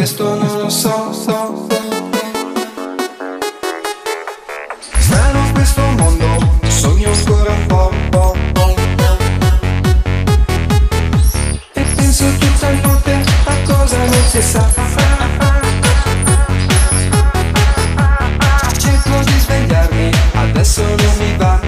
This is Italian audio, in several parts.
questo non lo so. Strano questo mondo, sogno ancora un po'. E penso tutta notte a cosa non si sa. Cerco di svegliarmi, adesso non mi va.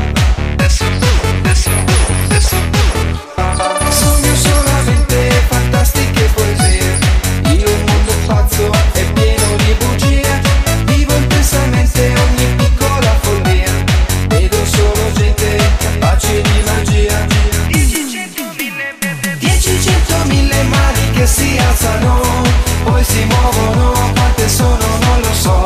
Sogno solamente fantastiche poesie. Io il mondo pazzo è pieno di bugie. Vivo intensamente ogni piccola follia. Vedo solo gente capace di magia. 10, 100, 1000 mani che si alzano, poi si muovono, quante sono non lo so.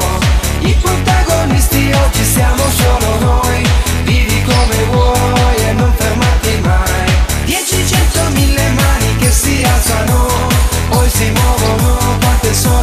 I protagonisti oggi siamo solo noi. Vivi come vuoi e non fermarti mai. 10, 100, 1000 mani che si alzano, poi si muovono, quante sono